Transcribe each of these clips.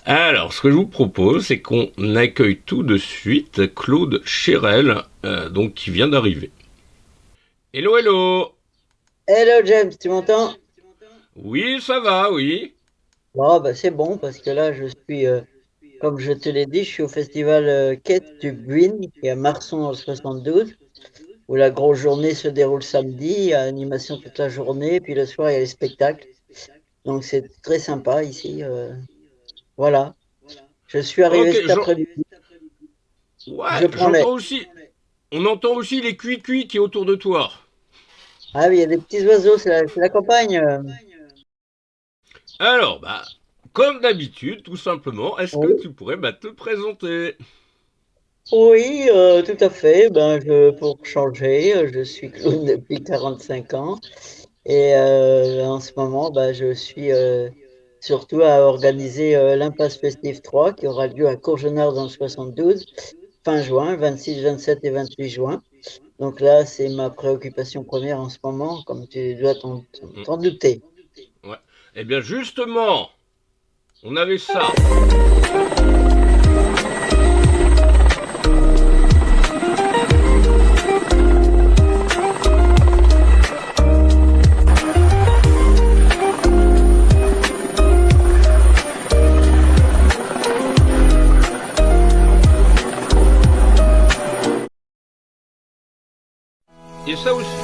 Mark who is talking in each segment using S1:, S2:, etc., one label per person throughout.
S1: Alors, ce que je vous propose, c'est qu'on accueille tout de suite Claude Chérel, donc qui vient d'arriver. Hello, hello.
S2: Hello James, tu m'entends?
S1: Oui, ça va, oui.
S2: Bon, bah, c'est bon parce que là je suis, comme je te l'ai dit, je suis au festival Quête du Buin qui est à Marson dans le 72 où la grosse journée se déroule samedi, il y a animation toute la journée, puis le soir il y a les spectacles. Donc c'est très sympa ici. Voilà, je suis arrivé
S1: Ok,
S2: cet après-midi, je
S1: ouais,
S2: prends l'air.
S1: j'entends aussi. On entend aussi les cuits-cuits qui est autour de toi.
S2: Ah oui, il y a des petits oiseaux, c'est la campagne.
S1: Alors, comme d'habitude, tout simplement, est-ce que
S2: Oui,
S1: tu pourrais te présenter?
S2: oui, tout à fait. Pour changer, je suis clown depuis 45 ans. Et en ce moment, je suis surtout à organiser l'Impasse Festive 3 qui aura lieu à Courgenard dans le 72, fin juin, 26, 27 et 28 juin. Donc là, c'est ma préoccupation première en ce moment, comme tu dois
S1: Hmm,
S2: t'en douter.
S1: ouais. Eh bien, justement, on avait ça. Et ça aussi.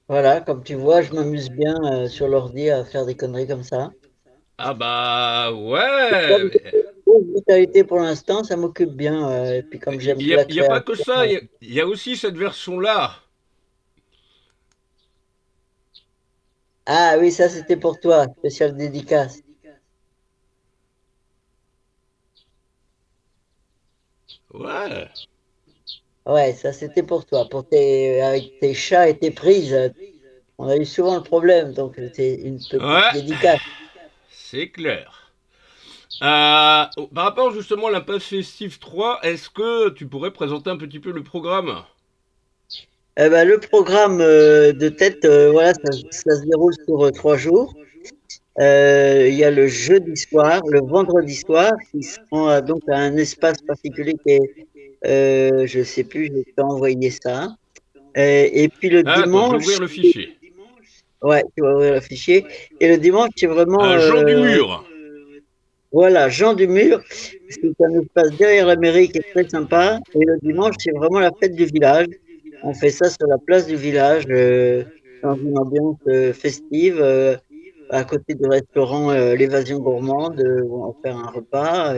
S2: Voilà, comme tu vois, je m'amuse bien sur l'ordi à faire des conneries comme ça.
S1: Ah bah
S2: Comme
S1: ouais.
S2: j'ai beaucoup de vitalité pour l'instant, ça m'occupe bien. Et puis comme
S1: Il
S2: j'aime
S1: n'y a,
S2: la
S1: y a pas
S2: création.
S1: que ça, il y a aussi cette version-là.
S2: Ah oui, ça c'était pour toi, spécial dédicace.
S1: Ouais.
S2: Ouais, ça c'était pour toi, avec tes chats et tes prises. On a eu souvent le problème, donc c'est une petite
S1: Ouais,
S2: dédicace.
S1: c'est clair. Par rapport justement à l'impasse festive 3, est-ce que tu pourrais présenter un petit peu le programme?
S2: Le programme de tête, voilà, ça se déroule sur 3 jours. Il y a le jeudi soir, le vendredi soir, qui seront donc à un espace particulier qui est, je sais plus, je t'ai envoyé ça. Et puis le
S1: Ah, attends, je vais
S2: dimanche,
S1: ouvrir le fichier.
S2: ouais, tu vas ouvrir le fichier. Et le dimanche, c'est vraiment,
S1: Jean du Mur.
S2: voilà, Jean du Mur. C'est un espace derrière la mairie qui est très sympa. Et le dimanche, c'est vraiment la fête du village. On fait ça sur la place du village, dans une ambiance festive, à côté du restaurant l'Évasion Gourmande. On va faire un repas,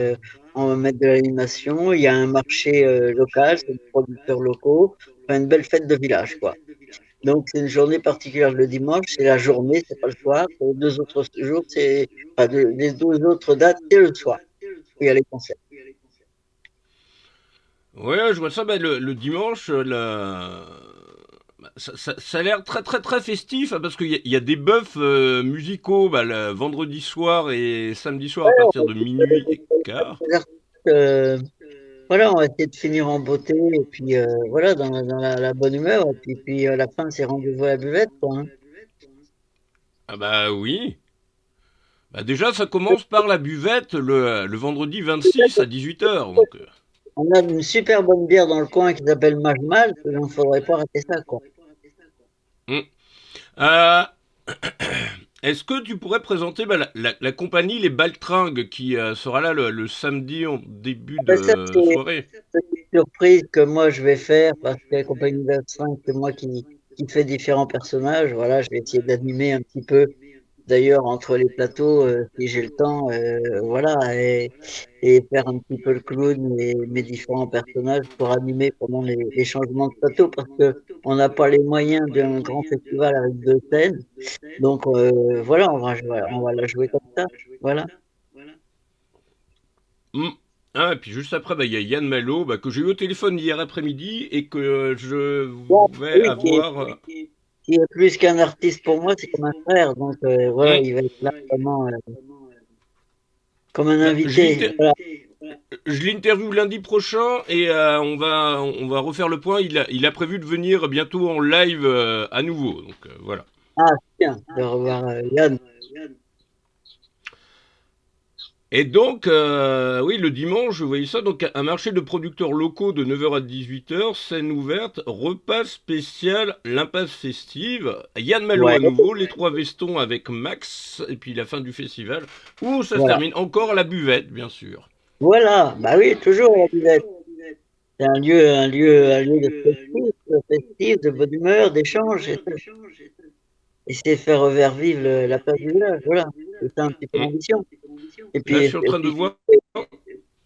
S2: on va mettre de l'animation. Il y a un marché local, c'est des producteurs locaux. Enfin, une belle fête de village, quoi. Donc, c'est une journée particulière le dimanche, c'est la journée, c'est pas le soir. Pour les 2 autres jours, les 2 autres dates, c'est le soir. Il y a les concerts.
S1: Ouais, je vois ça. Le dimanche, ça a l'air très très très festif, hein, parce qu'il y a des buffs musicaux le vendredi soir et samedi soir à partir de minuit et quart.
S2: Euh, voilà, on va essayer de finir en beauté et puis voilà, dans la bonne humeur. Et puis à la fin, c'est rendez-vous à la buvette, quoi, hein.
S1: Ah bah oui. Bah déjà, ça commence par la buvette le vendredi 26 à 18 h. Donc,
S2: On a une super bonne bière dans le coin qui s'appelle Majmal, il ne faudrait pas rater ça, quoi.
S1: hmm. Euh, Est-ce que tu pourrais présenter la compagnie Les Baltringues qui sera là le samedi en début
S2: Ça, c'est
S1: de
S2: une
S1: soirée?
S2: petite surprise que moi je vais faire parce que la compagnie d'Astreinte, c'est moi qui fais différents personnages. Voilà, je vais essayer d'animer un petit peu. D'ailleurs, entre les plateaux, si j'ai le temps, voilà, et faire un petit peu le clown et mes différents personnages pour animer pendant les changements de plateau parce que on n'a pas les moyens d'un grand festival avec 2 scènes. Donc voilà, on va la jouer comme ça. Voilà.
S1: Hmm. Ah, et puis juste après, bah, il y a Yann Malo, bah, que j'ai eu au téléphone hier après-midi et que je
S2: Bon,
S1: vais
S2: oui,
S1: avoir.
S2: qui est plus qu'un artiste pour moi, c'est comme un frère. Donc, voilà,
S1: Hum,
S2: il va être là vraiment comme un
S1: bah,
S2: invité. Voilà.
S1: je l'interview lundi prochain et on va refaire le point. Il a prévu de venir bientôt en live à nouveau. Donc voilà.
S2: Ah, tiens, de revoir Yann.
S1: Et donc, oui, le dimanche, je voyais ça, donc un marché de producteurs locaux de 9h à 18h, scène ouverte, repas spécial, l'impasse festive, Yann Malo
S2: Ouais,
S1: à nouveau, les trois vestons avec Max, et puis la fin du festival, où ça se
S2: voilà.
S1: termine encore à la buvette, bien sûr.
S2: Voilà, bah oui, toujours la Villette. C'est un lieu de festif, de bonne humeur, d'échange, et c'est faire revivre la place du village, voilà. C'est ça un petit peu
S1: Mm.
S2: l'ambition. Et
S1: Là,
S2: puis,
S1: je suis en train de voir.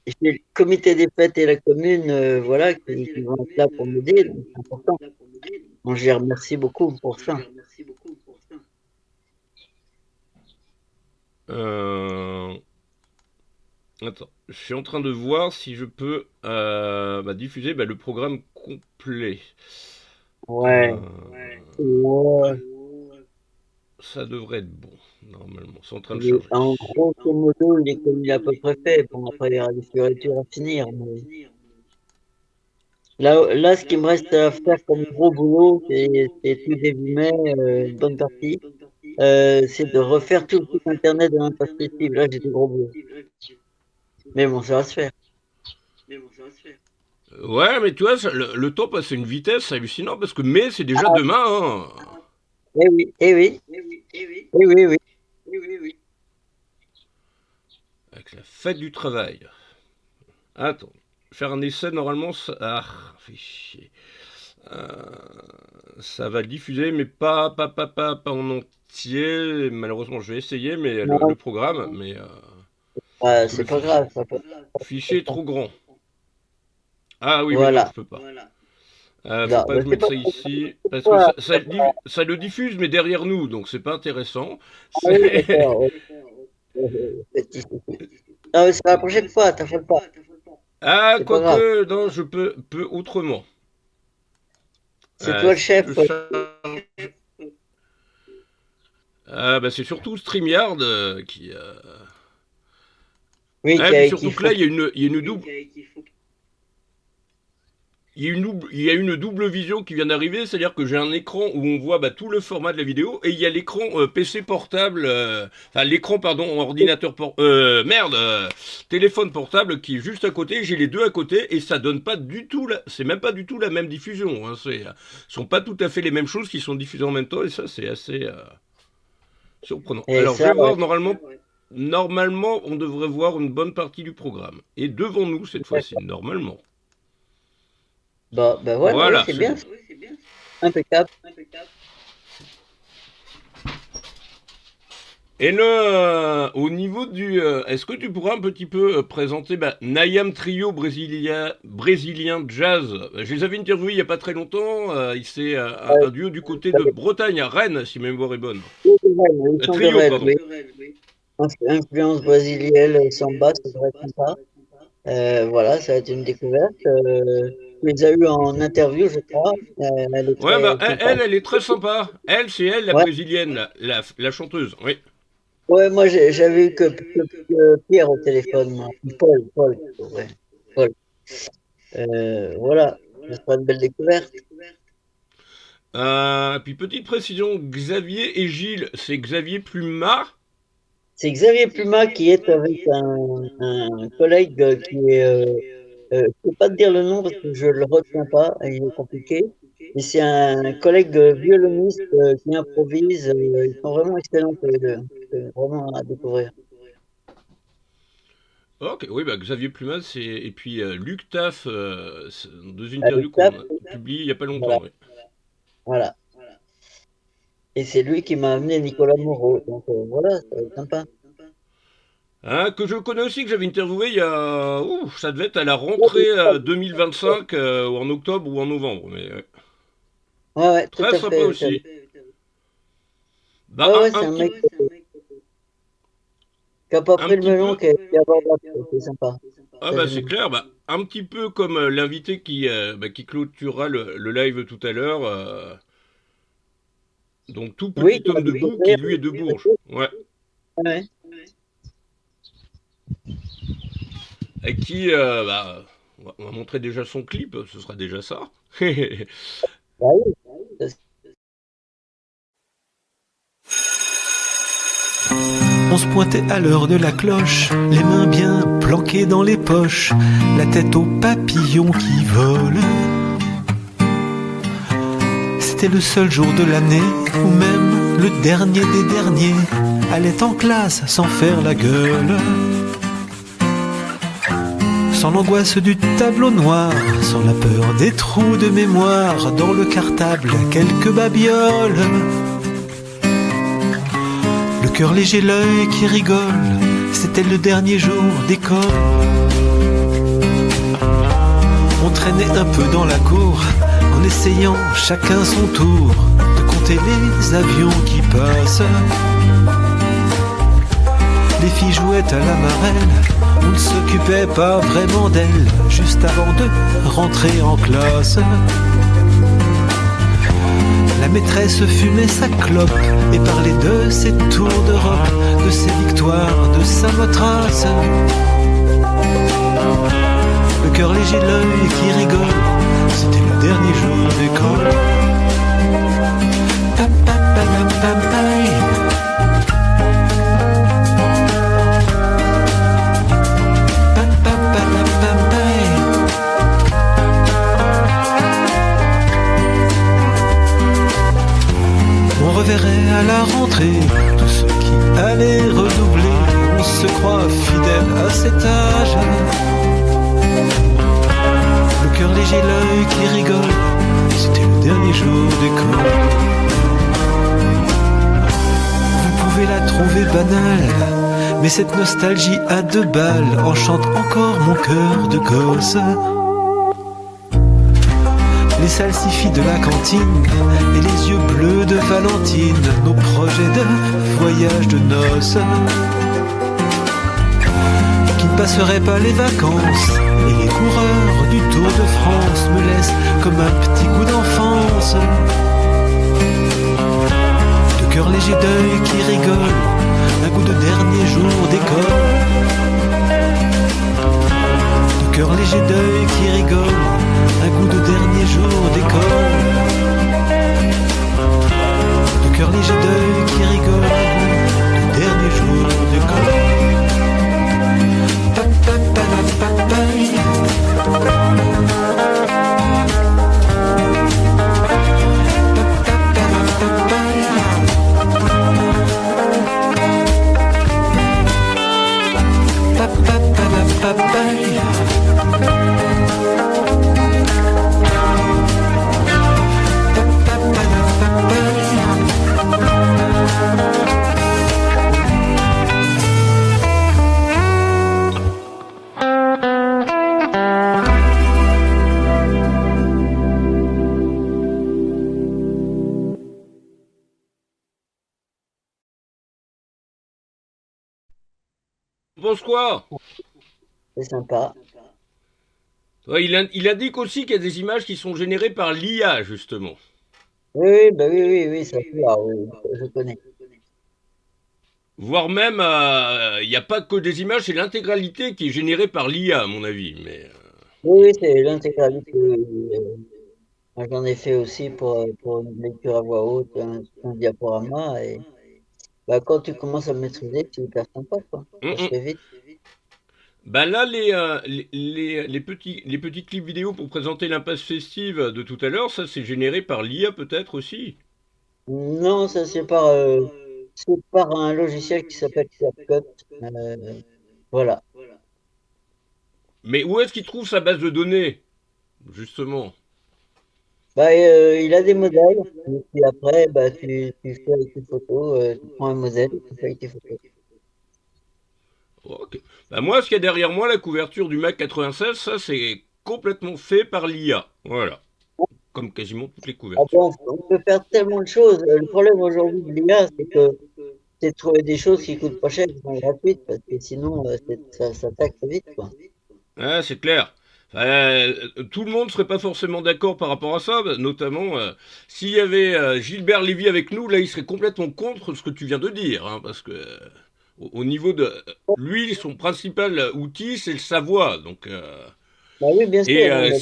S2: et puis le comité des fêtes et la commune, voilà, qui vont être là pour m'aider, donc c'est important. Bon, je les remercie beaucoup pour ça.
S1: Euh, Attends, je suis en train de voir si je peux diffuser le programme complet.
S2: Ouais,
S1: Euh,
S2: ouais.
S1: Ça devrait être bon, normalement. C'est en train de
S2: Mais
S1: charger.
S2: en grosso modo, il est comme il est à peu près fait. Bon, après, il y aura des fioritures à finir. Mais là, ce qui me reste à faire comme gros boulot, c'est tout début mai, une bonne partie, c'est de refaire tout le site internet de l'impasse festive. Là, j'ai du gros boulot. Mais bon, ça va se faire.
S1: Ouais, mais tu vois, le temps passe à une vitesse c'est hallucinant parce que mai, c'est déjà demain. Hein.
S2: Eh oui, eh oui, eh oui, oui.
S1: Avec la fête du travail. Attends, faire un essai, normalement, ça. Ah, fait chier. Euh, Ça va diffuser, mais pas en entier. Malheureusement, je vais essayer, mais le
S2: Non,
S1: programme, mais. Parce que
S2: c'est
S1: le
S2: pas grave, ça peut
S1: fichier est trop grand. Ah oui, mais non, je
S2: Voilà.
S1: peux pas. Faut
S2: Non,
S1: pas
S2: mais
S1: que je
S2: c'est
S1: mette
S2: pas
S1: ça ici, parce que
S2: pourquoi.
S1: ça le diffuse, mais derrière nous, donc c'est pas intéressant.
S2: Ah oui,
S1: C'est.
S2: d'accord. Petit souci. Non, mais c'est la prochaine fois, t'affole pas.
S1: Ah,
S2: C'est pas grave.
S1: quoique, non, je peux autrement.
S2: C'est toi le
S1: Si
S2: chef.
S1: je charge. Ah, bah c'est surtout StreamYard qui.
S2: Oui,
S1: Ah, puis
S2: qu'il
S1: surtout que là,
S2: faut.
S1: il y a une double. Il y a une double vision qui vient d'arriver, c'est-à-dire que j'ai un écran où on voit tout le format de la vidéo et il y a l'écran PC portable, enfin l'écran pardon ordinateur téléphone portable qui est juste à côté. J'ai les deux à côté et ça donne pas du tout c'est même pas du tout la même diffusion. Hein, sont pas tout à fait les mêmes choses qui sont diffusées en même temps et ça c'est assez surprenant.
S2: Et
S1: Alors je
S2: ça,
S1: vais
S2: ouais.
S1: voir normalement on devrait voir une bonne partie du programme et devant nous cette fois-ci
S2: D'accord.
S1: normalement.
S2: Bon, ben voilà, oui,
S1: Voilà,
S2: c'est
S1: c'est
S2: bien.
S1: bon.
S2: Impeccable.
S1: Et au niveau du, est-ce que tu pourras un petit peu présenter Nayam Trio brésilien jazz. Je les avais interviewés il n'y a pas très longtemps. C'est un duo du côté de Bretagne, à Rennes, si ma mémoire est bonne.
S2: Ils
S1: Un
S2: sont de
S1: trio,
S2: Rennes,
S1: pardon.
S2: oui. Influence brésilienne, samba, ça devrait être sympa. Voilà, ça va être une découverte. Tu les as eu en interview, je crois. Elle est
S1: Ouais,
S2: très sympa.
S1: elle est très sympa. Elle, c'est elle, la
S2: Ouais,
S1: brésilienne, la chanteuse. Oui.
S2: ouais, moi j'avais eu que Pierre au téléphone, moi. Paul, ouais, Paul. Voilà, ce sera une belle découverte.
S1: Puis petite précision, Xavier et Gilles, c'est Xavier Pluma.
S2: C'est Xavier Pluma qui est avec un collègue qui est, je peux pas te dire le nom parce que je le retiens pas, il est compliqué. Mais c'est un collègue violoniste qui improvise. Ils sont vraiment excellents tous les deux. C'est vraiment à découvrir.
S1: Ok, oui, Xavier Pluma, et puis Luc Taff, c'est deux
S2: Avec
S1: interviews
S2: ça,
S1: qu'on a publiées il n'y a pas
S2: voilà,
S1: longtemps. Oui.
S2: voilà. Et c'est lui qui m'a amené Nicolas Moreau. Donc voilà, ça va être sympa.
S1: Que je connais aussi, que j'avais interviewé il y a. Ouh, ça devait être à la rentrée 2025, ou en octobre ou en novembre. Mais
S2: Ouais, ouais, tout
S1: très
S2: à
S1: sympa
S2: fait.
S1: aussi.
S2: Ouais, ouais,
S1: Un
S2: c'est un
S1: petit.
S2: mec. Qui a pas
S1: Un
S2: pris le
S1: petit
S2: melon,
S1: peu.
S2: qui aborde la c'est sympa.
S1: Ah
S2: Ça,
S1: bah
S2: j'aime
S1: c'est
S2: bien.
S1: clair, bah, un petit peu comme l'invité qui clôturera le live tout à l'heure. Donc tout
S2: Oui,
S1: petit
S2: qui a
S1: homme
S2: dû
S1: debout qui
S2: souffrir.
S1: lui est de Bourges. Ouais.
S2: Ouais.
S1: Et qui on va montrer déjà son clip, ce sera déjà ça.
S2: Bah oui. Ça,
S3: On se pointait à l'heure de la cloche, les mains bien planquées dans les poches, la tête aux papillons qui volent. C'était le seul jour de l'année où même le dernier des derniers allait en classe sans faire la gueule. Sans l'angoisse du tableau noir, sans la peur des trous de mémoire, dans le cartable quelques babioles. Le cœur léger, l'œil qui rigole, c'était le dernier jour d'école. On traînait un peu dans la cour, en essayant chacun son tour de compter les avions qui passent. Les filles jouaient à la marelle, on ne s'occupait pas vraiment d'elles, juste avant de rentrer en classe. La maîtresse fumait sa clope et parlait de ses tours d'Europe, de ses victoires, de sa matrace. Le cœur léger, l'œil qui rigole, c'était le dernier jour d'école. On reverrait à la rentrée tous ceux qui allaient redoubler. On se croit fidèle à cet âge. Le cœur léger, l'œil qui rigole, c'était le dernier jour d'école. Vous pouvez la trouver banale, mais cette nostalgie à 2 balles enchante encore mon cœur de gosse. Les salsifis de la cantine et les yeux bleus de Valentine, nos projets de voyage de noces qui ne passeraient pas les vacances. Et les coureurs du Tour de France me laissent comme un petit goût d'enfance. De cœur léger, d'œil qui rigole, un goût de dernier jour d'école. De cœur léger, d'œil qui rigole, un goût de dernier jour d'école. De cœur léger, d'œil qui rigole, un goût de dernier jour d'école.
S1: Tu penses quoi?
S2: c'est sympa.
S1: Ouais, il indique aussi qu'il y a des images qui sont générées par l'IA, justement.
S2: Oui, oui, bah oui, oui, oui, ça fait, ah oui, je connais.
S1: Voire même, il n'y a pas que des images, c'est l'intégralité qui est générée par l'IA, à mon avis.
S2: Oui, oui, c'est l'intégralité. Moi, j'en ai fait aussi pour une lecture à voix haute, un diaporama. Et bah, quand tu commences à le maîtriser, c'est hyper sympa, quoi.
S1: Hum,
S2: Ça se
S1: hum.
S2: fait vite.
S1: Bah là, les petits clips vidéo pour présenter l'impasse festive de tout à l'heure, ça c'est généré par l'IA peut-être aussi.
S2: Non, ça c'est par un logiciel qui s'appelle CapCut. Voilà.
S1: Mais où est-ce qu'il trouve sa base de données, justement?
S2: Bah, il a des modèles, et puis après, bah, tu fais avec tes photos, tu prends un modèle et tu fais avec tes photos.
S1: Ok. Bah moi, ce qu'il y a derrière moi, la couverture du Mac 96, ça c'est complètement fait par l'IA. Voilà. Comme quasiment toutes les
S2: Ah
S1: couvertures.
S2: bon, on peut faire tellement de choses. Le problème aujourd'hui de l'IA, c'est que c'est de trouver des choses qui coûtent pas cher, qui sont gratuites, parce que sinon, ça taxe vite, quoi.
S1: Ouais, c'est clair. Enfin, tout le monde serait pas forcément d'accord par rapport à ça, bah, notamment s'il y avait Gilbert Lévy avec nous, là il serait complètement contre ce que tu viens de dire, hein, parce que au niveau de lui, son principal outil c'est sa voix, donc
S2: Bah oui, bien
S1: et
S2: sûr, non, mais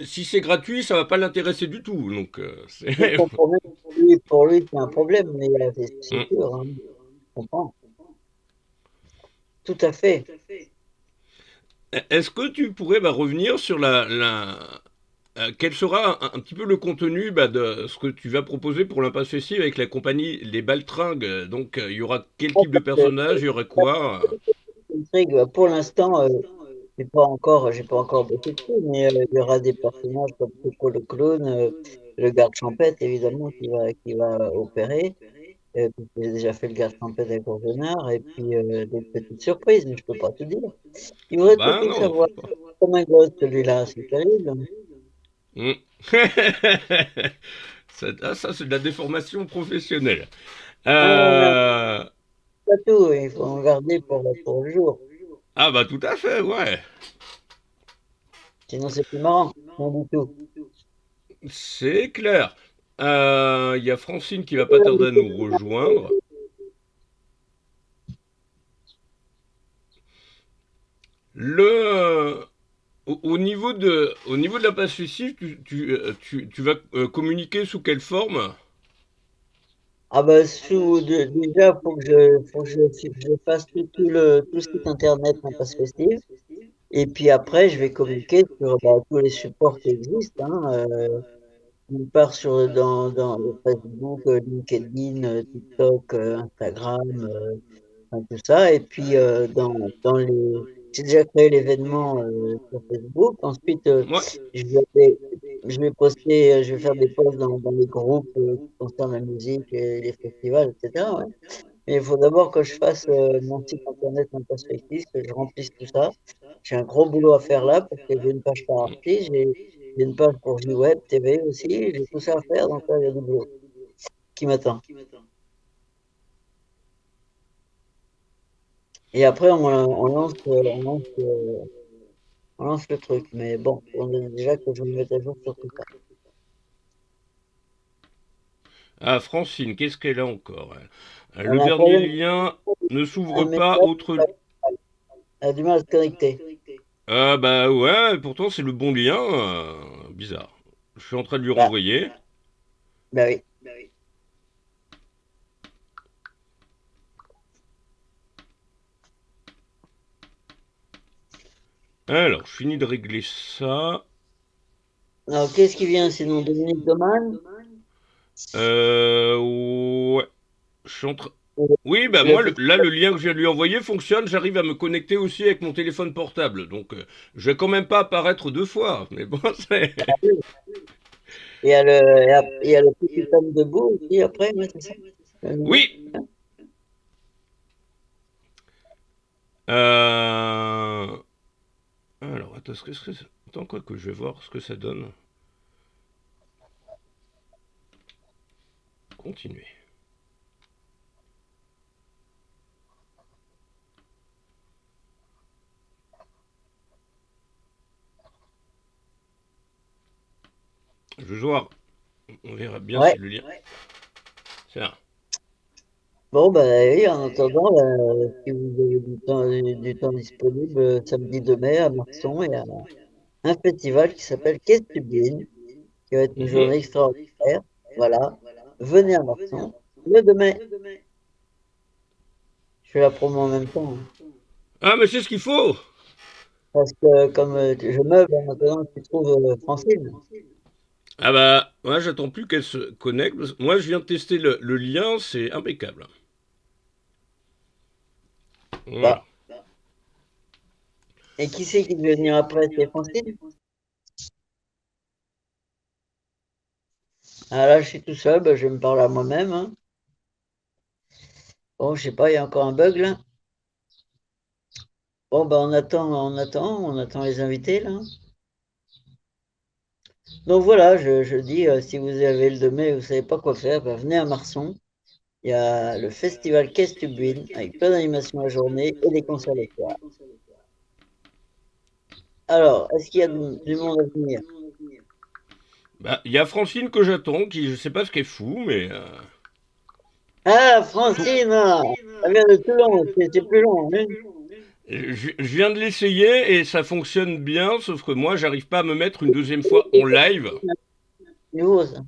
S1: si c'est gratuit, ça va pas l'intéresser du tout, donc
S2: je
S1: c'est
S2: comprends bien que pour lui, c'est un problème, mais c'est sûr, hein, je comprends. Tout à fait.
S1: Est-ce que tu pourrais revenir sur quel sera un petit peu le contenu de ce que tu vas proposer pour l'impasse festive avec la compagnie Les Baltringues? Donc, il y aura quel type de
S2: Euh,
S1: personnage? Il y aura quoi?
S2: Intrigue, pour l'instant, j'ai pas encore bossé dessus, mais il y aura des personnages comme Coco le clown, le garde champêtre, évidemment, qui va opérer. Parce que j'ai déjà fait le garde champêtre avec Orgenar, et puis des petites surprises, mais je peux pas tout dire. Il
S1: Ah
S2: voudrait
S1: bah
S2: tout
S1: non,
S2: savoir.
S1: faut pas.
S2: Comme un gosse, celui-là, c'est terrible.
S1: Hmm. Ça, c'est de la déformation professionnelle.
S2: Ah, non,
S1: Euh,
S2: pas tout, il faut en garder pour le jour.
S1: Ah bah tout à fait, ouais.
S2: Sinon, c'est plus marrant. Non, du tout.
S1: C'est clair. Il y a Francine qui va pas tarder à nous rejoindre. Le, au niveau de la passe festive, tu vas communiquer sous quelle forme?
S2: Ah bah déjà faut que je fasse tout le site internet en passe festive. Et puis après, je vais communiquer sur tous les supports qui existent. Hein, d'une part dans le Facebook, LinkedIn, TikTok, Instagram, enfin, tout ça. Et puis j'ai déjà créé l'événement sur Facebook. Ensuite,
S1: Ouais.
S2: je vais, je vais poster, je vais faire des posts dans les groupes qui concernent la musique et les festivals, etc. Ouais. Mais il faut d'abord que je fasse mon site internet en perspective, que je remplisse tout ça. J'ai un gros boulot à faire là parce que j'ai une page par artiste, j'ai une page pour JWeb, TV aussi, j'ai tout ça à faire, donc là, il y a du boulot qui m'attend. Et après, on lance le truc. Mais bon, on a déjà que je me mette à jour sur tout ça.
S1: Ah, Francine, qu'est-ce qu'elle a encore, elle?
S2: On
S1: Le
S2: a un
S1: dernier
S2: problème,
S1: lien ne
S2: un
S1: s'ouvre pas
S2: message,
S1: autre.
S2: elle a du mal à se connecter.
S1: Ah bah ouais, pourtant c'est le bon lien. Bizarre. Je suis en train de lui
S2: Bah,
S1: renvoyer.
S2: bah oui.
S1: Alors, je finis de régler ça.
S2: Alors, qu'est-ce qui vient sinon? Dominique Doman?
S1: Ouais. Je suis en train.
S2: Le,
S1: Oui, bah
S2: le
S1: moi,
S2: petit-
S1: là, le lien que je viens de lui envoyer fonctionne. J'arrive à me connecter aussi avec mon téléphone portable. Donc, je vais quand même pas apparaître deux fois. Mais bon, c'est.
S2: il y a le petit homme debout aussi après, ouais, c'est ça? Euh,
S1: Oui. Euh... Alors, attends, attends, quoi que je vais voir ce que ça donne. Continuer. Je vais voir. On verra bien si
S2: Ouais.
S1: le lien. C'est là.
S2: Bon, bah oui, en attendant, si vous avez du temps disponible, samedi 2 mai à Marson, il y a un festival qui s'appelle Qu'est-ce que tu bines, qui va être une
S1: Mhm.
S2: journée extraordinaire. Voilà. Venez à Marson le 2 mai. Je fais la promo en même temps, hein.
S1: Ah, mais c'est ce qu'il faut.
S2: Parce que comme je meuble en attendant que tu trouves Francine.
S1: Ah bah, moi j'attends plus qu'elle se connecte. Moi je viens de tester le lien, c'est impeccable. Voilà.
S2: Bah, et qui c'est qui devait venir après? C'est Francine? Ah là, je suis tout seul, bah, je vais me parler à moi-même, hein. Bon, je sais pas, il y a encore un bug là. Bon, bah on attend les invités là. Donc voilà, je dis, si vous avez le 2 mai, vous savez pas quoi faire, bah, venez à Marson. il y a le festival Caisse-Tubuine avec plein d'animations la journée et des concerts le soir. Alors, est-ce qu'il y a du monde à venir?
S1: Bah, il y a Francine que j'attends, qui je sais pas ce qu'elle fout, mais
S2: Ah, Francine, ça vient de Toulon, c'est plus long. Hein?
S1: je viens de l'essayer et ça fonctionne bien, sauf que moi, j'arrive pas à me mettre une deuxième fois en live.
S2: Nouveau, ça.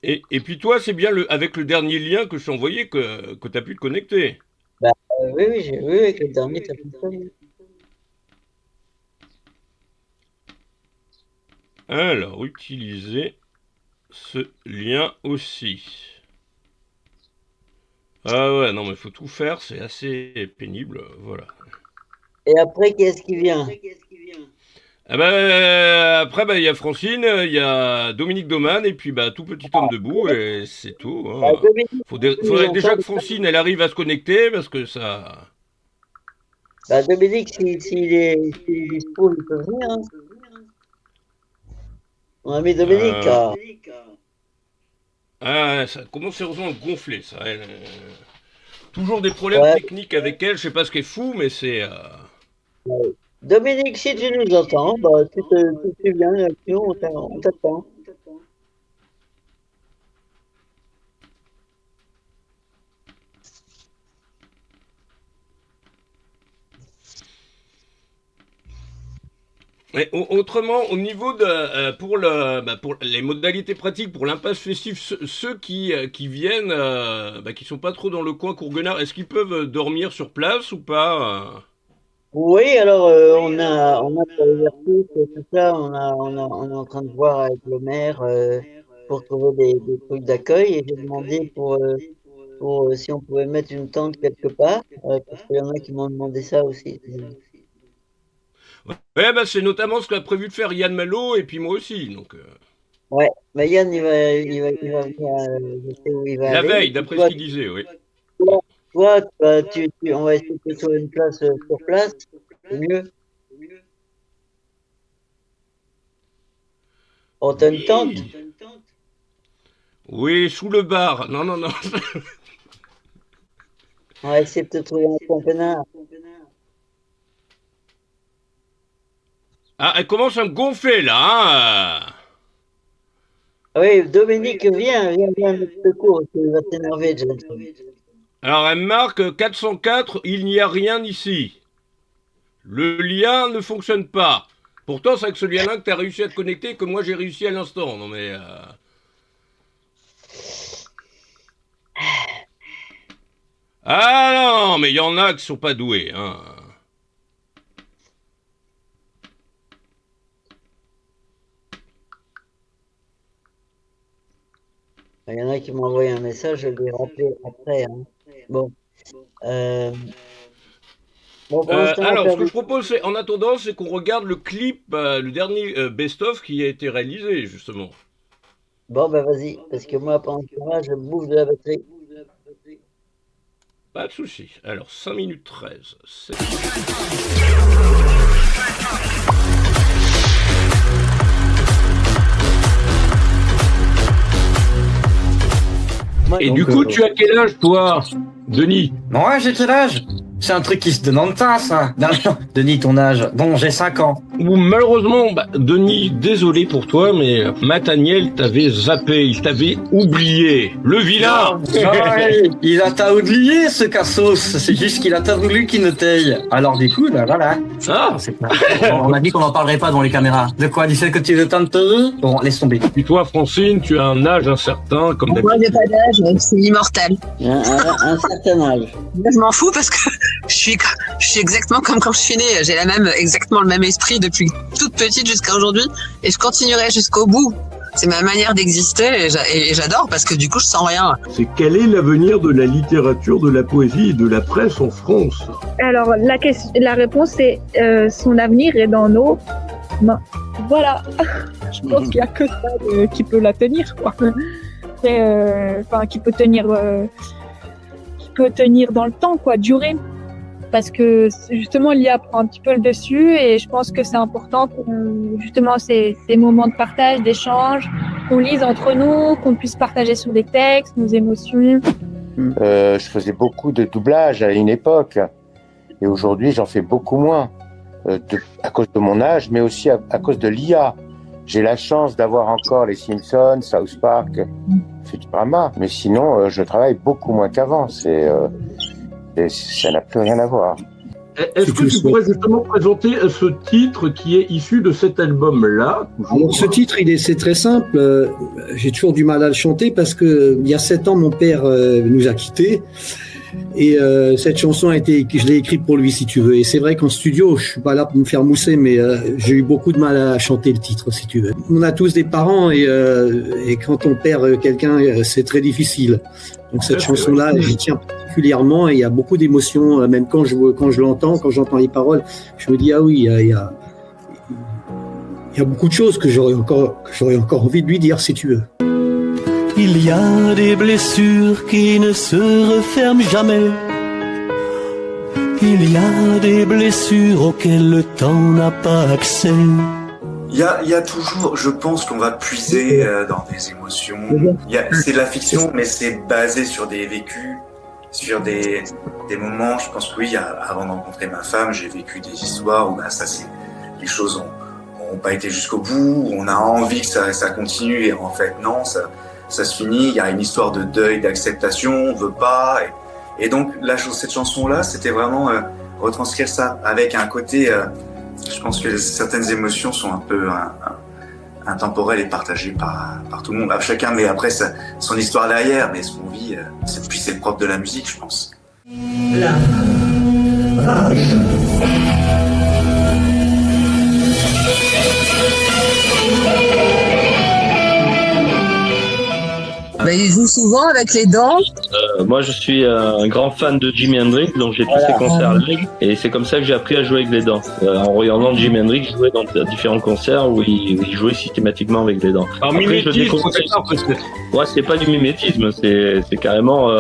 S1: Et puis toi, c'est bien avec le dernier lien que je t'ai envoyé que tu as pu te connecter.
S2: Oui, j'ai vu avec le dernier, ça fonctionne.
S1: Alors, utiliser ce lien aussi. Ah ouais, non, mais faut tout faire, c'est assez pénible, voilà.
S2: Et après, qui est-ce qui vient?
S1: Ah après, il y a Francine, il y a Dominique Doman, et puis tout petit homme debout, et c'est tout. Hein.
S2: Dominique,
S1: Faudrait déjà que Francine, elle arrive à se connecter, parce que ça...
S2: Dominique, s'il est dispo, il peut venir. Hein. Mon ami Dominique.
S1: Ça commence sérieusement à gonfler, ça. Toujours des problèmes techniques avec elle, je sais pas ce qu'elle fout, mais c'est...
S2: Dominique, si tu nous entends, tu viens avec nous, on t'attend.
S1: Et autrement, au niveau de pour les modalités pratiques pour l'impasse festive, ceux qui viennent, qui sont pas trop dans le coin Courgenard, est-ce qu'ils peuvent dormir sur place ou pas
S2: Oui, alors on a pour les artistes et tout ça, on est en train de voir avec le maire pour trouver des trucs d'accueil et j'ai demandé pour si on pouvait mettre une tente quelque part parce qu'il y en a qui m'ont demandé ça aussi.
S1: Ouais, c'est notamment ce qu'a prévu de faire Yann Malo et puis moi aussi, donc.
S2: Ouais, mais Yann il va venir, je sais où il va
S1: La
S2: aller.
S1: veille, d'après ce qu'il disait, oui.
S2: Toi, on va essayer de trouver une place sur place, c'est mieux. On t'a une tente?
S1: Oui, sous le bar. Non.
S2: On va essayer de te trouver un conteneur.
S1: Ah, elle commence à me gonfler là, hein
S2: Oui, Dominique, viens mettre le cours, il va t'énerver, Johnson.
S1: Alors, elle marque 404, il n'y a rien ici. Le lien ne fonctionne pas. Pourtant, c'est avec ce lien-là que tu as réussi à te connecter que moi j'ai réussi à l'instant. Non mais... Ah non, mais il y en a qui sont pas doués. Hein.
S2: Il y en a qui m'ont envoyé un message, je vais rappeler après. Hein. Bon.
S1: Alors, ce que je propose, en attendant, c'est qu'on regarde le clip, le dernier best-of qui a été réalisé, justement.
S2: Bon, vas-y, parce que moi, pendant ce temps-là, je bouffe de la batterie.
S1: Pas de souci. Alors, 5 minutes 13. C'est... Et donc, du coup, tu as quel âge, toi, Denis?
S4: Moi, j'ai quel âge? C'est un truc qui se demande pas, ça. Non, Denis, ton âge. Bon, j'ai 5 ans.
S1: Malheureusement, Denis, désolé pour toi, mais Nathaniel t'avait zappé, il t'avait oublié. Le vilain.
S4: Il a t'a oublié, ce cassos. C'est juste qu'il a t'a voulu qu'il nous taille. Alors, du coup, voilà.
S1: Ah.
S4: On a dit qu'on n'en parlerait pas dans les caméras. De quoi? Du fait que tu veux tenter? Bon, laisse tomber.
S1: Et toi, Francine, tu as un âge incertain, comme d'habitude.
S5: Moi, j'ai pas d'âge, c'est immortel.
S2: Un certain âge.
S5: Je m'en fous parce que je suis exactement comme quand je suis née. J'ai exactement le même esprit depuis toute petite jusqu'à aujourd'hui et je continuerai jusqu'au bout. C'est ma manière d'exister et j'adore parce que du coup je sens rien.
S1: C'est quel est l'avenir de la littérature, de la poésie et de la presse en France?
S6: Alors la réponse est son avenir est dans nos mains. Voilà. Je pense qu'il n'y a que ça qui peut la tenir, quoi. Après, qui peut tenir dans le temps, quoi, durer. Parce que justement l'IA prend un petit peu le dessus et je pense que c'est important pour justement ces moments de partage, d'échange, qu'on lise entre nous, qu'on puisse partager sur des textes, nos émotions.
S7: Je faisais beaucoup de doublage à une époque. Et aujourd'hui, j'en fais beaucoup moins. À cause de mon âge, mais aussi à cause de l'IA. J'ai la chance d'avoir encore les Simpsons, South Park, Futurama. Mais sinon, je travaille beaucoup moins qu'avant. Ça n'a plus rien à voir.
S1: Est-ce que tu pourrais justement présenter ce titre qui est issu de cet album-là?
S8: Alors, ce titre, c'est très simple. J'ai toujours du mal à le chanter parce que il y a 7 ans, mon père nous a quittés. Et cette chanson je l'ai écrite pour lui, si tu veux. Et c'est vrai qu'en studio, je suis pas là pour me faire mousser, mais j'ai eu beaucoup de mal à chanter le titre, si tu veux. On a tous des parents et quand on perd quelqu'un, c'est très difficile. Donc cette chanson-là, j'y tiens particulièrement et il y a beaucoup d'émotions. Même quand je l'entends, quand j'entends les paroles, je me dis ah oui, il y a beaucoup de choses que j'aurais encore envie de lui dire, si tu veux.
S3: Il y a des blessures qui ne se referment jamais. Il y a des blessures auxquelles le temps n'a pas accès.
S9: Il y a toujours, je pense qu'on va puiser dans des émotions. C'est de la fiction, mais c'est basé sur des vécus, sur des moments. Je pense que oui, avant de rencontrer ma femme, j'ai vécu des histoires où les choses ont pas été jusqu'au bout, où on a envie que ça continue et en fait non, ça se finit. Il y a une histoire de deuil, d'acceptation, on veut pas. Et donc cette chanson-là, c'était vraiment retranscrire ça avec un côté. Je pense que certaines émotions sont un peu intemporelles et partagées par tout le monde. Chacun met après son histoire derrière, mais ce qu'on vit, c'est le propre de la musique, je pense.
S10: La rage.
S5: Il joue souvent avec les dents.
S11: Moi, je suis un grand fan de Jimi Hendrix, donc j'ai tous ses concerts live, et c'est comme ça que j'ai appris à jouer avec les dents. En regardant Jimi Hendrix jouer dans différents concerts où il jouait systématiquement avec les dents.
S1: Alors,
S11: après,
S1: mimétisme,
S11: ouais, c'est pas du mimétisme, c'est carrément.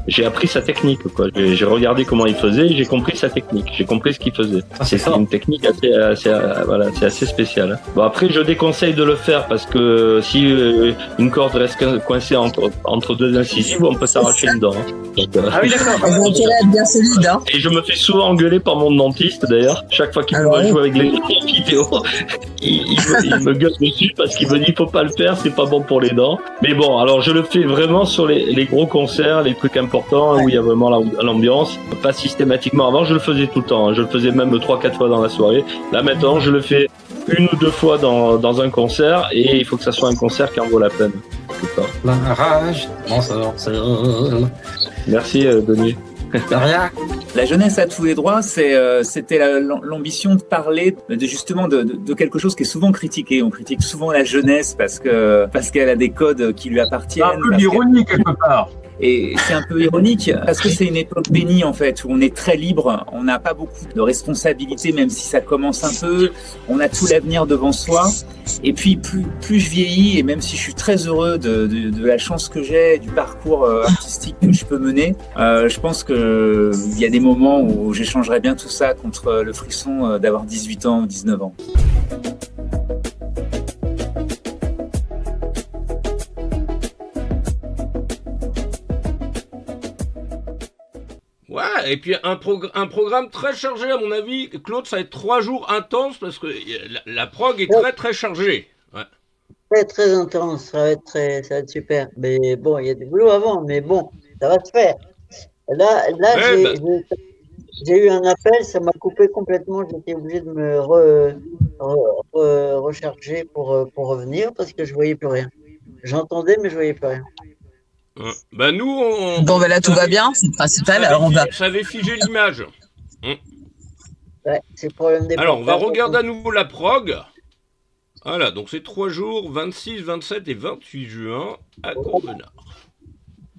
S11: J'ai appris sa technique, quoi. J'ai regardé comment il faisait, et j'ai compris sa technique, j'ai compris ce qu'il faisait. C'est une technique c'est assez spécial. Hein. Bon, après, je déconseille de le faire parce que si une corde reste coincée entre deux incisives, on peut s'arracher une dent. Hein. Donc,
S5: ah oui, d'accord. Elles ont intérêt à être bien solides. Hein.
S11: Et je me fais souvent engueuler par mon dentiste, d'ailleurs. Chaque fois qu'il me voit jouer avec les vidéos, il me gueule dessus parce qu'il me dit faut pas le faire, c'est pas bon pour les dents. Mais bon, alors je le fais vraiment sur les gros concerts, les trucs importants où il y a vraiment l'ambiance. Pas systématiquement. Avant, je le faisais tout le temps. Hein. Je le faisais même 3-4 fois dans la soirée. Là, maintenant, je le fais 1 ou 2 fois dans un concert et il faut que ça soit un concert qui en vaut la peine.
S4: La rage, mon sorcier.
S11: Merci, Denis.
S4: Rien.
S12: La jeunesse a tous les droits, c'était l'ambition de parler justement de quelque chose qui est souvent critiqué. On critique souvent la jeunesse parce qu'elle a des codes qui lui appartiennent.
S1: Un peu d'ironie quelque part.
S12: Et c'est un peu ironique parce que c'est une époque bénie en fait où on est très libre, on n'a pas beaucoup de responsabilités même si ça commence un peu, on a tout l'avenir devant soi. Et puis plus je vieillis et même si je suis très heureux de la chance que j'ai, du parcours artistique que je peux mener, je pense que il y a des moments où j'échangerais bien tout ça contre le frisson d'avoir 18 ans ou 19 ans.
S1: Ouais, et puis un programme très chargé à mon avis. Claude, ça va être 3 jours intenses parce que la prog est très très chargée. Ouais.
S2: Très très intense, ça va être super. Mais bon, il y a du boulot avant, mais bon, ça va se faire. Là j'ai eu un appel, ça m'a coupé complètement. J'étais obligé de me recharger pour revenir parce que je voyais plus rien. J'entendais, mais je voyais plus rien.
S1: Bah nous,
S5: là tout va bien, c'est le principal. Alors on va.
S1: Ça avait figé l'image.
S2: Ouais, c'est le problème des.
S1: Alors on va regarder à nouveau la prog. Voilà, donc c'est 3 jours, 26, 27 et 28 juin à Courbenard.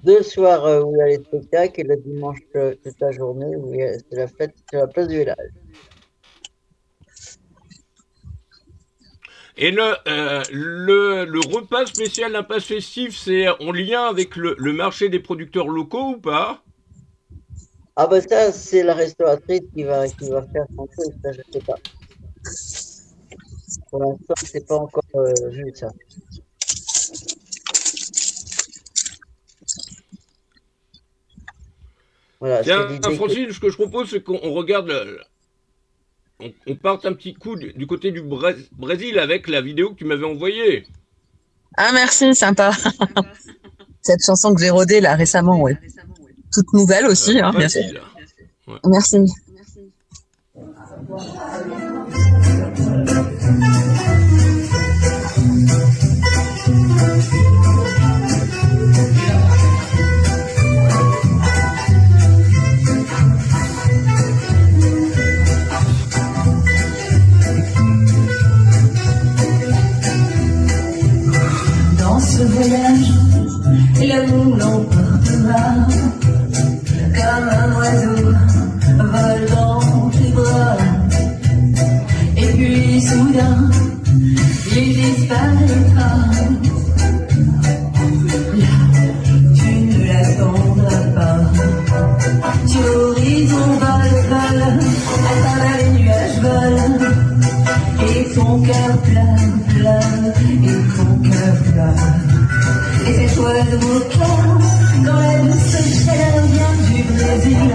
S2: 2 soirs où il y a les spectacles et le dimanche toute la journée où c'est la fête sur la place du village.
S1: Et le repas spécial d'impasse festif, c'est en lien avec le marché des producteurs locaux ou pas?
S2: Ah bah ça, c'est la restauratrice qui va faire son truc, ça je sais pas. Pour l'instant, c'est pas encore vu ça. Voilà,
S1: Tiens,
S2: je te disais que-
S1: Francine, ce que je propose, c'est qu'on regarde, on parte un petit coup du côté du Brésil avec la vidéo que tu m'avais envoyée.
S5: Ah, merci, sympa. Cette chanson que j'ai rodée là récemment, ouais. Toute nouvelle aussi, hein, bien sûr.
S1: Brésil. Ouais.
S5: Merci.
S10: Dans ce voyage, l'amour l'emportera comme un oiseau vole dans tes bras. Et puis soudain, il disparaîtra. Là, tu ne l'attendras pas. Sur l'horizon vole, à travers les nuages vole. Et ton cœur plein, et ton cœur plein. Et c'est toi de mon cœur, quand la douce chaleur vient du Brésil.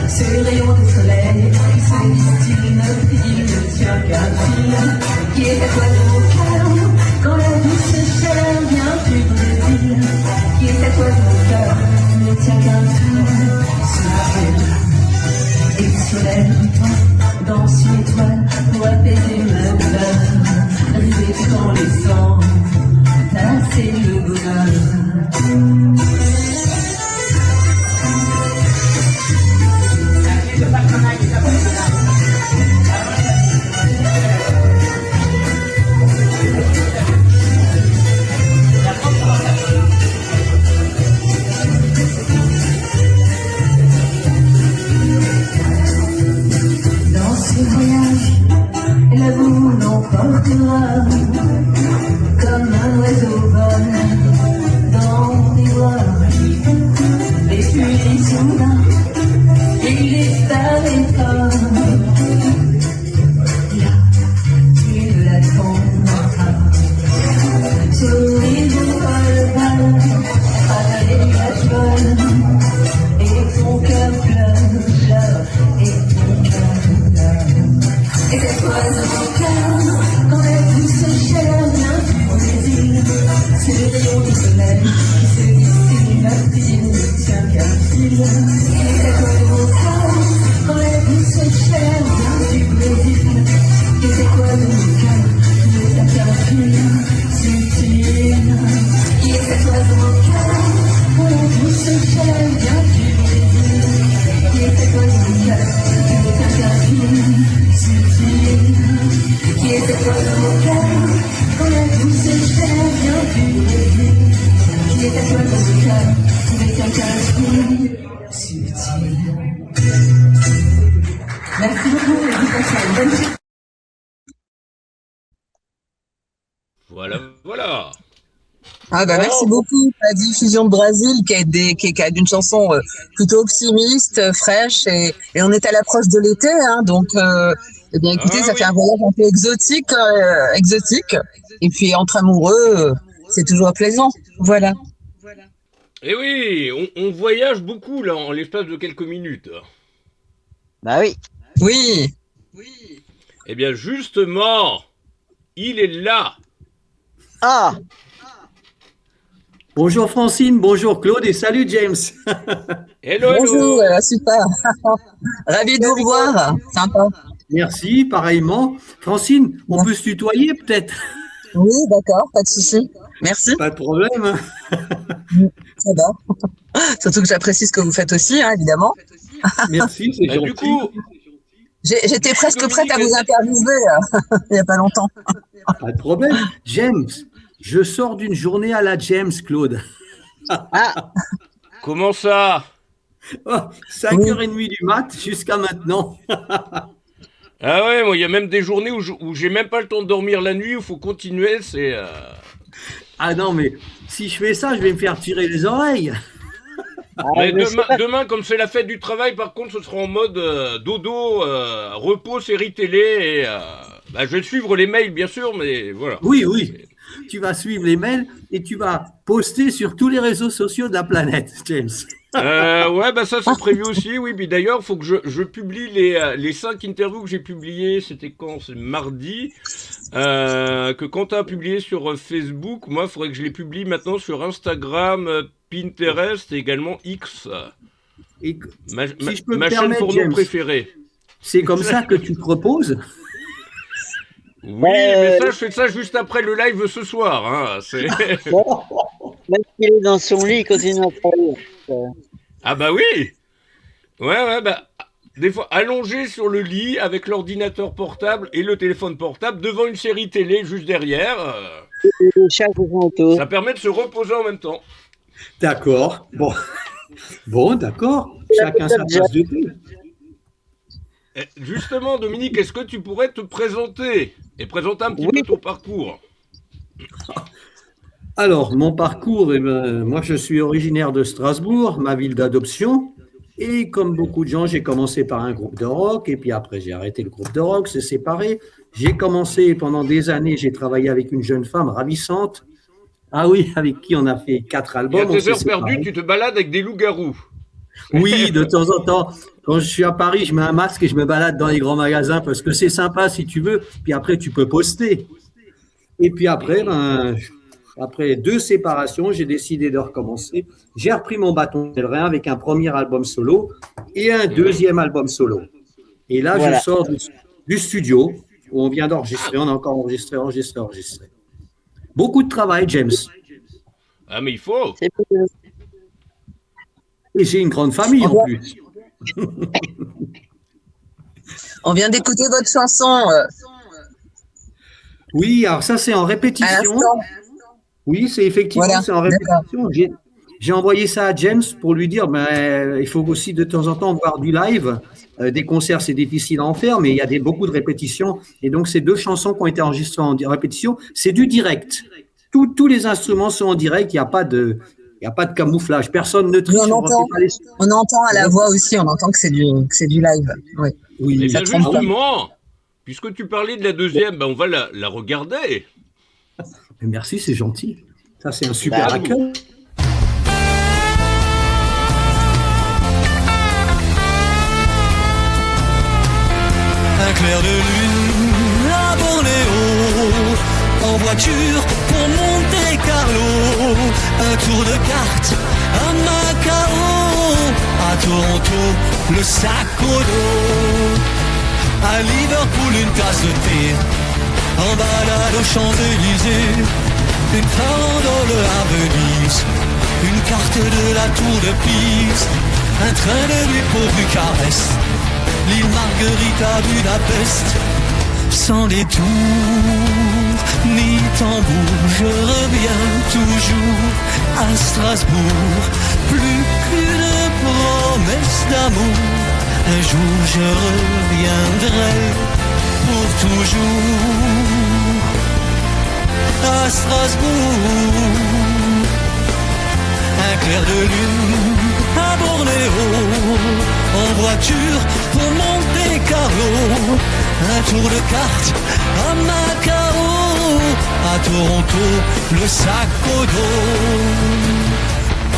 S10: Ce rayon de soleil qui se distille, il ne tient qu'un fil. Qui est à toi de mon cœur, quand la douce chaleur vient du Brésil. Qui est à toi de mon cœur, ne tient qu'un fil. Ce fil, et le soleil danse une étoile pour apaiser ma douleur. Rêver tout en laissant passer le bonheur. Dans ce voyage, l'amour l'emportera comme un oiseau vole dans tes bras. Et puis soudain, il disparaîtra. Là, tu ne l'attendras pas. Sur l'horizon vole, à les nuages volent. Et ton cœur pleure, et ton cœur pleure. Et c'est toi de mon cœur, quand la douce chaleur vient du Brésil. C'est le rayon du soleil qui se distille, il ne tient qu'un fil. Et c'est toi de mon cœur, quand la douce chaleur vient du Brésil. Et c'est toi de mon cœur, qui ne tient qu'un fil subtil. Et c'est toi de mon cœur, quand la douce chaleur vient du Brésil. Et c'est toi de mon cœur, qui ne tient qu'un fil subtil. Qui est cette toi de mon cœur, quand la douce chaleur vient du Brésil. Qui est cette toi de mon cœur, qui ne tient qu'un fil subtil. Merci beaucoup, Edith Pascal. Bonne suite.
S1: Voilà, voilà.
S5: Ah bah merci beaucoup pour la diffusion de Brésil qui est d'une chanson plutôt optimiste, fraîche et on est à l'approche de l'été hein, donc eh bien écoutez ça fait un voyage un peu exotique et puis entre amoureux c'est toujours plaisant voilà.
S1: Et oui, on voyage beaucoup là en l'espace de quelques minutes.
S2: Bah oui.
S5: Oui.
S1: Eh bien justement, il est là.
S2: Ah.
S8: Bonjour Francine, bonjour Claude et salut James.
S1: Hello,
S5: bonjour, super. Ravi de vous revoir, sympa.
S8: Merci, pareillement. Francine, on peut se tutoyer peut-être?
S5: Oui, d'accord, pas de souci. Merci.
S8: Pas de problème.
S5: Ça va. Surtout que j'apprécie ce que vous faites aussi, hein, évidemment.
S8: Merci, c'est gentil.
S1: Du coup,
S5: j'étais presque prête à vous interviewer il n'y a pas longtemps.
S8: Pas de problème. James, je sors d'une journée à la James, Claude.
S5: Ah.
S1: Comment ça?
S8: 5h30 du mat jusqu'à maintenant.
S1: Ah ouais, moi il y a même des journées où j'ai même pas le temps de dormir la nuit, où il faut continuer, c'est...
S8: Ah non, mais si je fais ça, je vais me faire tirer les oreilles.
S1: Mais demain, comme c'est la fête du travail, par contre, ce sera en mode dodo, repos, série télé, et je vais suivre les mails, bien sûr, mais voilà.
S8: Oui. Tu vas suivre les mails et tu vas poster sur tous les réseaux sociaux de la planète, James.
S1: Ouais, bah ça c'est prévu aussi, oui. Puis d'ailleurs, faut que je publie les 5 interviews que j'ai publiées. C'était quand? C'est mardi. Que Quentin a publié sur Facebook. Moi, il faudrait que je les publie maintenant sur Instagram, Pinterest et également X.
S8: Et
S1: Ma
S8: si je peux me
S1: chaîne
S8: permettre,
S1: porno
S8: James,
S1: préférée.
S8: c'est comme ça que tu proposes?
S1: Oui, mais ça, je fais ça juste après le live ce soir. Hein.
S2: Même s'il est dans son lit, il continue à travailler.
S1: Ah bah oui. Ouais, bah des fois allongé sur le lit avec l'ordinateur portable et le téléphone portable devant une série télé juste derrière. Ça permet de se reposer en même temps.
S8: D'accord. Bon, d'accord. Chacun sa place de thé.
S1: Justement, Dominique, est-ce que tu pourrais te présenter et présenter un petit peu ton parcours?
S8: Alors, mon parcours, moi je suis originaire de Strasbourg, ma ville d'adoption. Et comme beaucoup de gens, j'ai commencé par un groupe de rock. Et puis après, j'ai arrêté le groupe de rock, c'est séparé. J'ai commencé pendant des années, j'ai travaillé avec une jeune femme ravissante. Ah oui, avec qui on a fait 4 albums.
S1: Et à tes heures perdues, tu te balades avec des loups-garous.
S8: Oui, de temps en temps. Quand je suis à Paris, je mets un masque et je me balade dans les grands magasins parce que c'est sympa si tu veux. Puis après, tu peux poster. Et puis après, après 2 séparations, j'ai décidé de recommencer. J'ai repris mon bâton de pèlerin avec un premier album solo et un deuxième album solo. Et là,
S2: Voilà.
S8: je sors du studio où on vient d'enregistrer. On a encore enregistré. Beaucoup de travail, James.
S1: Ah, mais il faut.
S8: Et j'ai une grande famille en plus.
S5: On vient d'écouter votre chanson.
S8: Oui, alors ça, c'est en répétition. Oui, c'est effectivement,
S5: Voilà,
S8: c'est en répétition. J'ai envoyé ça à James pour lui dire, il faut aussi de temps en temps voir du live. Des concerts, c'est difficile à en faire, mais il y a beaucoup de répétitions. Et donc, ces 2 chansons qui ont été enregistrées en répétition, c'est du direct. Tous les instruments sont en direct, il n'y a pas de camouflage. Personne ne triche.
S5: On entend à la voix aussi, on entend que c'est du live. Oui.
S8: Oui,
S1: Eh bien, justement, puisque tu parlais de la deuxième, on va la regarder.
S8: Merci, c'est gentil. Ça, c'est un super accueil.
S3: Un clair de lune à Bornéo, en voiture pour Monte Carlo, un tour de carte à Macao, à Toronto, le sac au dos, à Liverpool une tasse de thé, en balade aux Champs-Élysées, une farandole à Venise, une carte de la tour de Pise, un train de nuit pour Bucarest, l'île Marguerite à Budapest, sans détour ni tambour, je reviens toujours à Strasbourg, plus qu'une promesse d'amour, un jour je reviendrai pour toujours à Strasbourg, un clair de lune à Bornéo, en voiture pour Monte Carlo, un tour de carte à Macao, à Toronto, le sac au dos,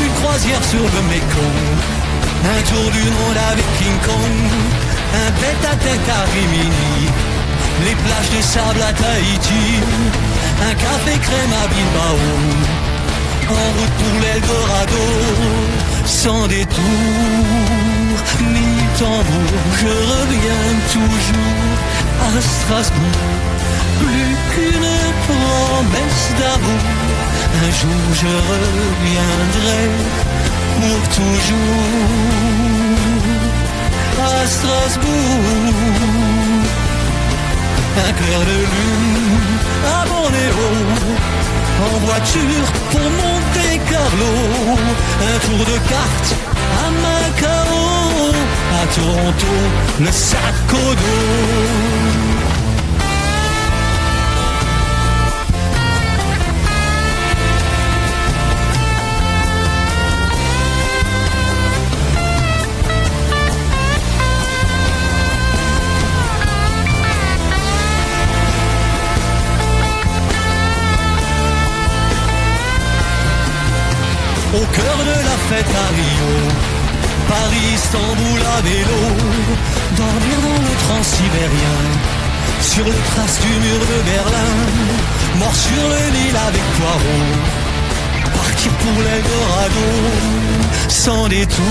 S3: une croisière sur le Mekong, un tour du monde avec King Kong, un tête-à-tête à Rimini, les plages de sable à Tahiti, un café crème à Bilbao, en route pour l'Eldorado, sans détour ni tambour, je reviens toujours à Strasbourg, plus qu'une promesse d'amour, un jour je reviendrai pour toujours à Strasbourg, un clair de lune à Bornéo, en voiture pour Monte Carlo, un tour de carte à Macao, à Toronto, le sac au dos. au cœur de la fête à Rio. Paris, Istanbul à vélo, dormir dans le transsibérien, sur les traces du mur de Berlin, mort sur le Nil avec Poirot, partir pour l'Eldorado, sans détour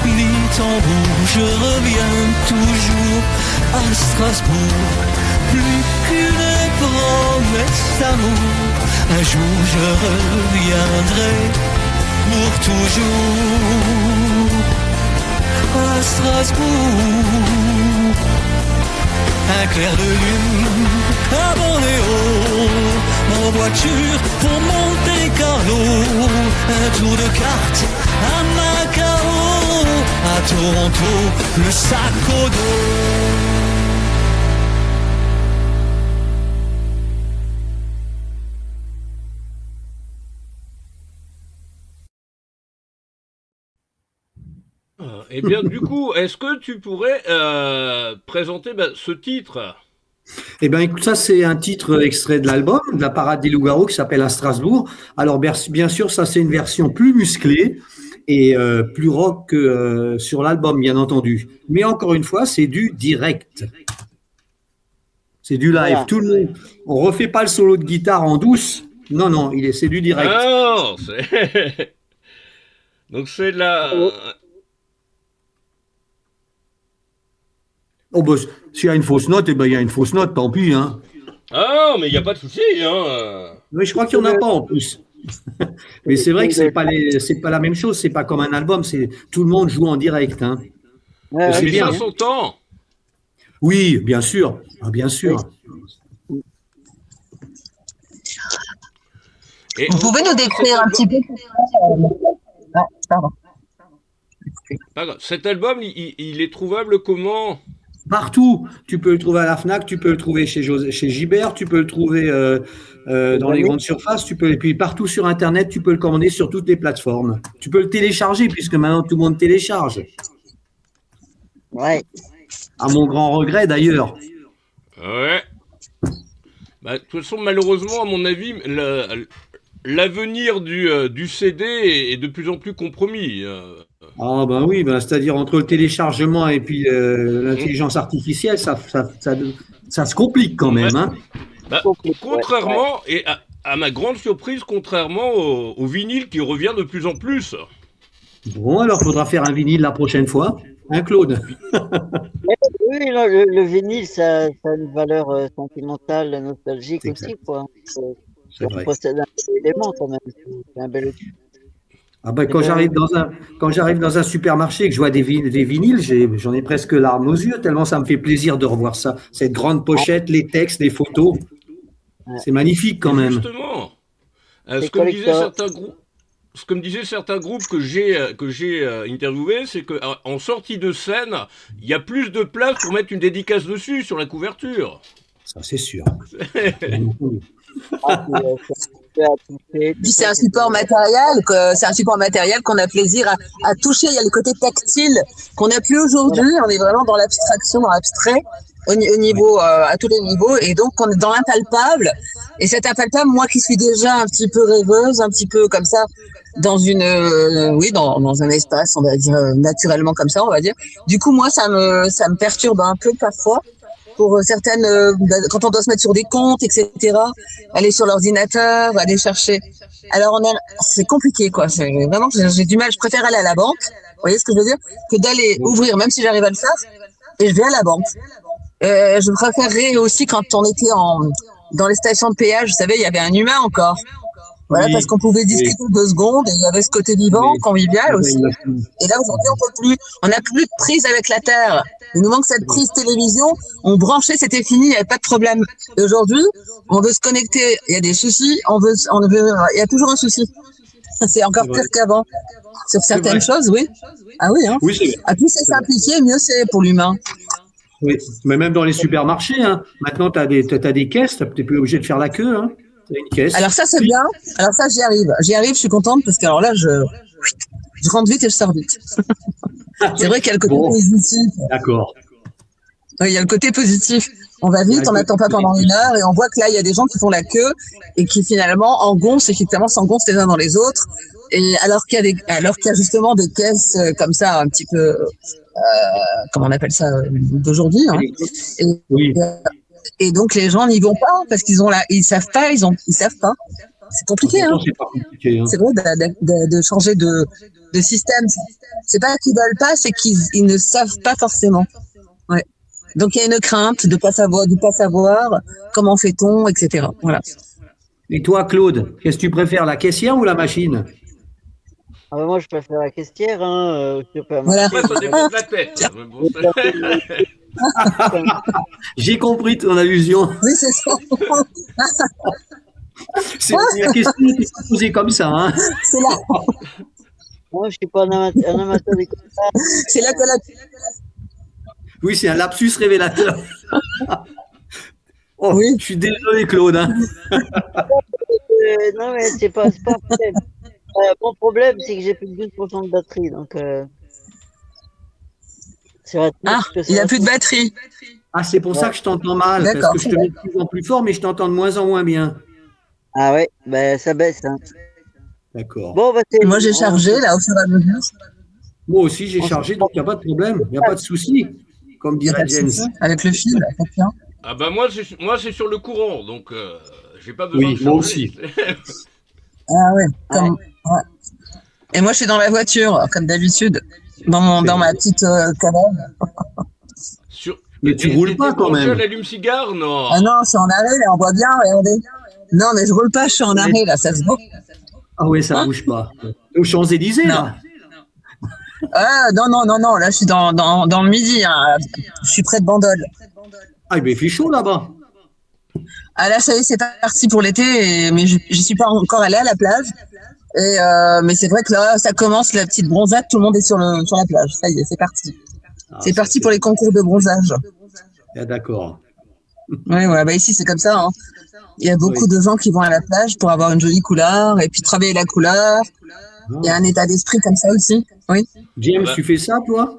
S3: ni tambour, je reviens toujours à Strasbourg, plus qu'une promesse d'amour, un jour je reviendrai pour toujours à Strasbourg. Un clair de lune à Bornéo, en voiture pour Monte Carlo, un tour de cartes à Macao, à Toronto, le sac au dos.
S1: Eh bien, du coup, est-ce que tu pourrais présenter ce titre?
S8: Eh bien, écoute, ça, c'est un titre extrait de l'album, de la Parade des Loups-Garous, qui s'appelle À Strasbourg. Alors, bien sûr, ça, c'est une version plus musclée et plus rock que sur l'album, bien entendu. Mais encore une fois, c'est du direct. C'est du live.
S2: Voilà.
S8: Tout le monde. On refait pas le solo de guitare en douce. Non, non, c'est du direct.
S1: Ah non, c'est... Donc c'est la...
S8: Oh, bah, s'il y a une fausse note, eh ben, il y a une fausse note, tant pis, hein.
S1: Ah non, mais il n'y a pas de souci, hein.
S8: Mais je crois qu'il n'y en a pas en plus. Mais c'est vrai que c'est pas la même chose, c'est pas comme un album, c'est tout le monde joue en direct, hein.
S2: Ouais,
S8: C'est
S1: Mais
S8: bien.
S1: ça s'entend.
S8: Oui, bien sûr. Ah, bien sûr.
S1: Et
S5: Vous pouvez nous décrire un petit peu pardon.
S1: Pas grave. Cet album, il est trouvable comment?
S8: Partout. Tu peux le trouver à la Fnac, tu peux le trouver chez Gibert, tu peux le trouver dans les grandes surfaces, et puis partout sur Internet, tu peux le commander sur toutes les plateformes. Tu peux le télécharger puisque maintenant tout le monde télécharge.
S2: Ouais.
S8: À mon grand regret d'ailleurs.
S1: Ouais. De toute façon, malheureusement, à mon avis, l'avenir du CD est de plus en plus compromis.
S8: Ah ben oui, c'est-à-dire entre le téléchargement et puis l'intelligence artificielle, ça se complique quand même. Hein.
S1: Contrairement, et à ma grande surprise, contrairement au vinyle qui revient de plus en plus.
S8: Bon, alors il faudra faire un vinyle la prochaine fois. Hein, Claude?
S2: Oui, non, le vinyle, ça a une valeur sentimentale, nostalgique aussi, quoi. Ça possède un élément quand même. C'est un bel outil.
S8: Ah ben, quand j'arrive dans un supermarché et que je vois des vinyles, j'en ai presque larmes aux yeux, tellement ça me fait plaisir de revoir ça. Cette grande pochette, les textes, les photos. C'est magnifique quand même.
S1: Justement, ce que me disaient certains groupes que j'ai interviewés, c'est qu'en sortie de scène, il y a plus de place pour mettre une dédicace dessus sur la couverture.
S8: Ça, c'est sûr.
S5: Puis c'est un support matériel, qu'on a plaisir à toucher. Il y a le côté tactile qu'on n'a plus aujourd'hui. On est vraiment dans l'abstraction, dans l'abstrait, au niveau, à tous les niveaux. Et donc, on est dans l'impalpable. Et cet impalpable, moi qui suis déjà un petit peu rêveuse, un petit peu comme ça, dans dans un espace, on va dire, naturellement comme ça, on va dire. Du coup, moi, ça me perturbe un peu parfois. Pour certaines, quand on doit se mettre sur des comptes, etc., aller sur l'ordinateur, aller chercher. Alors, c'est compliqué, quoi. C'est vraiment, j'ai du mal. Je préfère aller à la banque, vous voyez ce que je veux dire, que d'aller ouvrir, même si j'arrive à le faire, et je vais à la banque. Je préférerais aussi quand on était dans les stations de péage, vous savez, il y avait un humain encore. Voilà, parce qu'on pouvait discuter 2 secondes et il y avait ce côté vivant, convivial aussi. Et là, aujourd'hui, on peut plus. On n'a plus de prise avec la terre. Il nous manque cette prise télévision. On branchait, c'était fini, il n'y avait pas de problème. Et aujourd'hui, on veut se connecter, il y a des soucis, il y a toujours un souci. C'est encore pire qu'avant. Sur certaines choses, oui. Ah oui, hein.
S8: Oui,
S5: plus c'est simplifié, mieux c'est pour l'humain.
S8: Oui, mais même dans les supermarchés, hein. Maintenant, tu as des caisses, tu n'es plus obligé de faire la queue, hein. Une caisse.
S5: Alors ça c'est bien. Alors ça j'y arrive, je suis contente parce que alors là je rentre vite et je sors vite. C'est vrai qu'il y a le côté positif.
S8: D'accord.
S5: Oui, il y a le côté positif. On va vite, on n'attend pas pendant 1 heure et on voit que là, il y a des gens qui font la queue et qui finalement effectivement s'engoncent les uns dans les autres. Et alors qu'il y a justement des caisses comme ça, un petit peu, comment on appelle ça, d'aujourd'hui. Hein. Et donc les gens n'y vont pas parce ils savent pas. C'est compliqué, hein. C'est vrai de changer de système. C'est pas qu'ils veulent pas, c'est qu'ils ne savent pas forcément. Ouais. Donc il y a une crainte de pas savoir comment fait-on, etc. Voilà.
S8: Et toi, Claude, qu'est-ce que tu préfères, la caissière ou la machine?
S2: Ah bah moi, je préfère la caissière. Hein,
S5: voilà.
S1: Après, ça dépend de la tête.
S8: J'ai compris ton allusion.
S5: Oui, c'est ça.
S8: La question est posée comme ça. Hein.
S5: C'est là.
S2: Moi, je suis pas un amateur des courses.
S5: C'est là que la...
S8: Oui, c'est un lapsus révélateur. Oh, oui. Je suis désolé, Claude. Hein.
S2: Non, mais c'est pas un problème. Mon problème, c'est que j'ai plus de 12% de batterie. Donc,
S5: il a plus de batterie.
S8: Ah, c'est pour ça que je t'entends mal. Parce que je te mets de plus en plus fort, mais je t'entends de moins en moins bien.
S2: Ah ouais, ben ça baisse. Hein.
S8: D'accord.
S2: Bon,
S5: moi, j'ai chargé, là, au fur et à mesure.
S8: Moi aussi, j'ai chargé, donc il n'y a pas de problème. Il n'y a pas de souci, comme dirait James.
S5: Avec le fil, bien.
S1: Ah bah moi, c'est sur le courant, donc j'ai pas besoin de changer.
S8: Moi aussi.
S5: Ah ouais, ouais. Et moi, je suis dans la voiture, comme d'habitude, dans ma petite cabane.
S8: Mais tu roules pas quand même.
S1: L'allume-cigare, non.
S5: Ah non, je suis en arrêt, là, on voit bien, regardez. Non, mais je roule pas, je suis en arrêt, là, ça se voit.
S8: Ah oui, ça bouge pas. Aux Champs-Élysées, là.
S5: Non, là, je suis dans le midi, hein. Je suis près de Bandol.
S8: Ah, mais il fait chaud là-bas.
S5: Ah là, ça y est, c'est parti pour l'été, mais je suis pas encore allée à la plage. Mais c'est vrai que là, ça commence, la petite bronzade, tout le monde est sur la plage. Ça y est, c'est parti. C'est parti pour les concours de bronzage.
S8: Ah, d'accord.
S5: Oui, bah ici, c'est comme ça. Hein. Il y a beaucoup de gens qui vont à la plage pour avoir une jolie couleur et puis travailler la couleur. Il y a un état d'esprit comme ça aussi. Oui.
S8: James, tu fais ça, toi?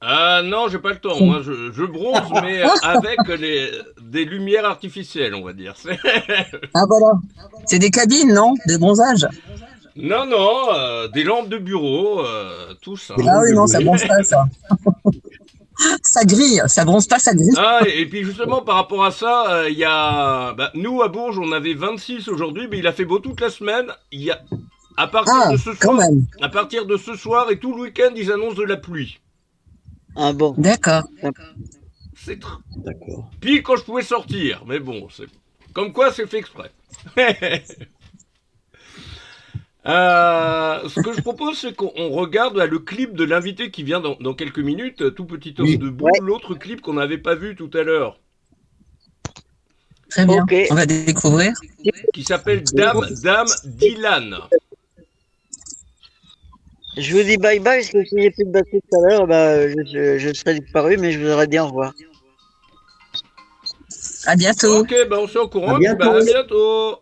S1: Ah non, j'ai pas le temps. Moi, je bronze, mais avec des lumières artificielles, on va dire.
S5: Ah voilà. C'est des cabines, non? De bronzage?
S1: Non, des lampes de bureau, tout ça.
S5: Ah oui, non, ça bronze pas, ça. Ça grille, ça bronze pas, ça grille.
S1: Ah, et puis justement, par rapport à ça, il y a... nous, à Bourges, on avait 26 aujourd'hui, mais il a fait beau toute la semaine. Il y a... à partir de ce soir et tout le week-end, ils annoncent de la pluie.
S2: Ah bon.
S5: D'accord.
S8: D'accord.
S1: Puis quand je pouvais sortir, mais bon, c'est comme quoi c'est fait exprès. Ce que je propose, c'est qu'on regarde le clip de l'invité qui vient dans quelques minutes, tout petit homme debout, l'autre clip qu'on n'avait pas vu tout à l'heure.
S5: Très bien, on va découvrir.
S1: Qui s'appelle Dame Dylan.
S2: Je vous dis bye bye, parce que si j'ai plus de batterie tout à l'heure, je serai disparu, mais je vous aurais dit au revoir.
S5: À bientôt.
S1: Ok, on se tient au courant. À bientôt.